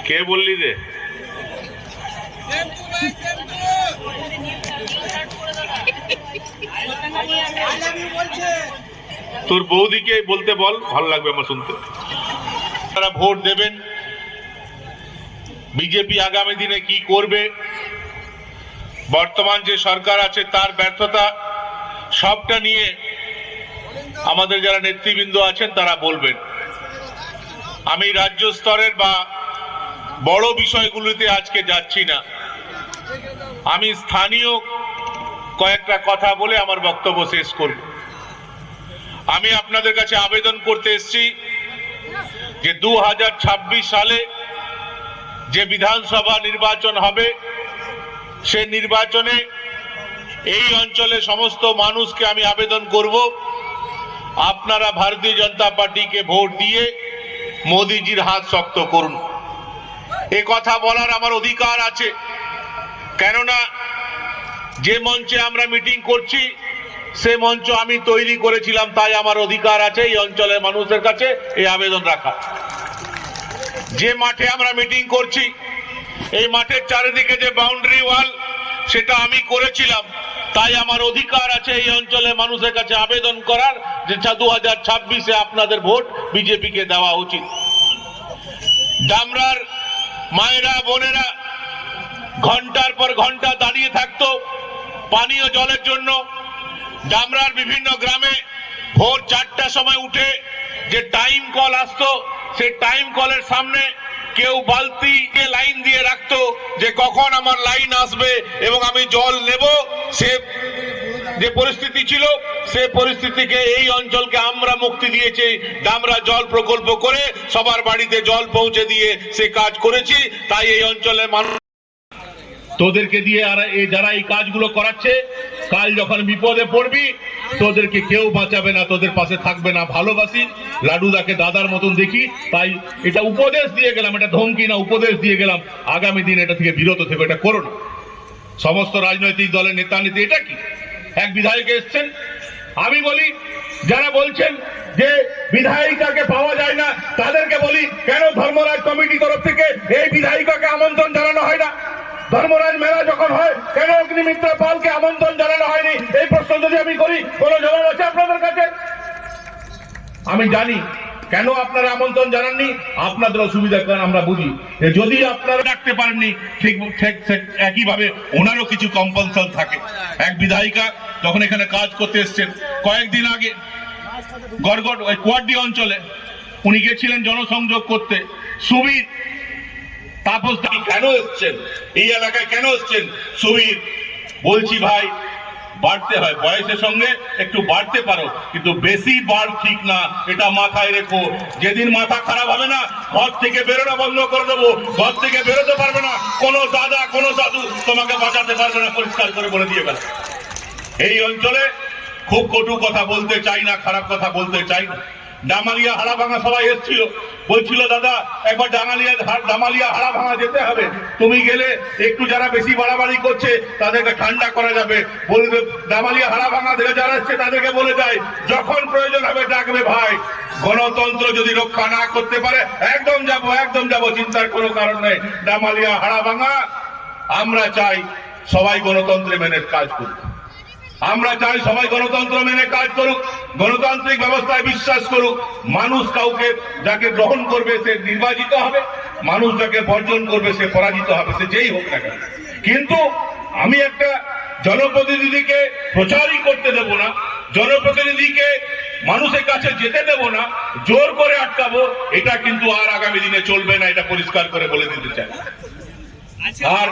কে বললি রে? তোর বৌদিকে বলতে বল, ভালো লাগবে আমার শুনতে। তারা ভোট দেবেন, বিজেপি আগামী দিনে কি করবে, বর্তমান যে সরকার আছে তার ব্যর্থতা, সবটা নিয়ে আমাদের যারা নেতৃবৃন্দ আছেন তারা বলবেন। আমি রাজ্য স্তরের বা বড় বিষয়গুলিতে আজকে যাচ্ছি না, আমি স্থানীয় কয়েকটা কথা বলে আমার বক্তব্য শেষ করব। আমি আপনাদের কাছে আবেদন করতে এসেছি যে 2026 সালে যে বিধানসভা নির্বাচন হবে, সে নির্বাচনে এই অঞ্চলে সমস্ত মানুষকে আমি আবেদন করব, আপনারা ভারতীয় জনতা পার্টিকে ভোট দিয়ে মোদিজির হাত শক্ত করুন। এ কথা বলার আমার অধিকার আছে, কেননা যে মঞ্চে আমরা মিটিং করছি সে মঞ্চ আমি তৈরি করেছিলাম, তাই আমার অধিকার আছে এই অঞ্চলের মানুষের কাছে এই আবেদন রাখা। যে মাঠে আমরা মিটিং করছি এই মাঠের চারিদিকে যে বাউন্ডারি ওয়াল সেটা আমি করেছিলাম, তাই আমার অধিকার আছে এই অঞ্চলের মানুষের কাছে আবেদন করার যে 2026-এ আপনাদের ভোট বিজেপিকে দেওয়া উচিত। ডামরার মায়েরা বোনেরা ঘন্টার পর ঘন্টা দাঁড়িয়ে থাকতো পানীয় জলের জন্য। ডামরার বিভিন্ন গ্রামে ভোর 4টার সময় উঠে যে টাইম কল আসতো, সেই টাইম কলের সামনে কেউ বালতিকে লাইন দিয়ে রাখতো যে কখন আমার লাইন আসবে এবং আমি জল নেব। সে যে পরিস্থিতি ছিল, সে পরিস্থিতিকে এই অঞ্চলকে আমরা মুক্তি দিয়েছি। ডামরা জল প্রকল্প করে সবার বাড়িতে জল পৌঁছে দিয়ে সে কাজ করেছি। তাই এই অঞ্চলের মানুষ তোদেরকে দিয়ে আর যারা এই কাজগুলো করাচ্ছে, কাল যখন বিপদে পড়বি তোদেরকে কেউ বাঁচাবে না, তোদের পাশে থাকবে না। ভালোবাসি, লাডুদাকে দাদার মতন দেখি, তাই এটা উপদেশ দিয়ে গেলাম, এটা ধমকি না, উপদেশ দিয়ে গেলাম। আগামী দিন এটা থেকে বিরত থেকে এটা করো না। সমস্ত রাজনৈতিক দলের নেতা নীতি এটা কি? এক বিধায়ক এসছেন, আমি বলি যারা বলছেন যে বিধায়িকাকে পাওয়া যায় না তাদেরকে বলি, কেন ধর্মরাজ কমিটি তরফ থেকে এই বিধায়িকাকে আমন্ত্রণ জানানো হয় না? ধর্মরাজ মেলা যখন হয় কেন অগ্নিমিত্র পালকে আমন্ত্রণ জানানো হয়নি? এই প্রশ্ন যদি আমি করি, কোন জবাব আছে আপনাদের কাছে? আমি জানি কেন আপনারা আমন্ত্রণ জানাননি, আপনাদের অসুবিধা কারণ আমরা বুঝি। যদি আপনারা ডাকতে পারেননি, ঠিক একইভাবে ওনারও কিছু কম্পালশন থাকে। এক বিধায়িকা যখন এখানে কাজ করতে এসছেন কয়েকদিন আগে গড়গড় ওই কোয়াড্ডি অঞ্চলে, উনি গেছিলেন জনসংযোগ করতে। সুবীর তাপস দা কেন এসছেন এই এলাকায়, কেন এসছেন? সুবীর বলছি ভাই বাড়তে হয়, বয়সের সঙ্গে একটু বাড়তে পারো, কিন্তু বেশি বাড় ঠিক না, এটা মাথায় রেখো। যেদিন মাথা খারাপ হবে না, ঘর থেকে বেরোনো বন্ধ করে দেবো, ঘর থেকে বেরোতে পারবে না, কোনো দাদা কোনো দাদু তোমাকে বাঁচাতে পারবে না, পরিষ্কার করে বলে দিয়ে গেল। এই অঞ্চলে খুব কটু কথা বলতে চাই না, খারাপ কথা বলতে চাই না। ডামালিয়া হাড়াভাঙা সবাই এসেছিল, বলছিল দাদা একবার ডামালিয়া হাড়াভাঙা যেতে হবে, তুমি গেলে একটু যারা বেশি বাড়াবাড়ি করছে তাদেরকে ঠান্ডা করা যাবে। বলবে ডামালিয়া হাড়াভাঙা থেকে যারা এসছে তাদেরকে বলে যায় যখন প্রয়োজন হবে ডাকবে ভাই। গণতন্ত্র যদি রক্ষা না করতে পারে একদম যাবো, চিন্তার কোনো কারণ নেই। ডামালিয়া হাড়াভাঙা আমরা চাই সবাই গণতন্ত্রে মেনে কাজ করুক, আমরা চাই সবাই গণতন্ত্র মেনে কাজ করুক, গণতান্ত্রিক ব্যবস্থায় বিশ্বাস করুক। মানুষ কাউকে যাকে গ্রহণ করবে সে নির্বাচিত হবে, মানুষ যাকে বর্জন করবে সে পরাজিত হবে, সে যেই হোক না কেন। কিন্তু আমি একটা জনপ্রতিনিধিকে প্রচারই করতে দেব না, জনপ্রতিনিধিকে মানুষের কাছে যেতে দেব না, জোর করে আটকাবো, এটা কিন্তু আর আগামী দিনে চলবে না, এটা পরিষ্কার করে বলে দিতে চাই। আর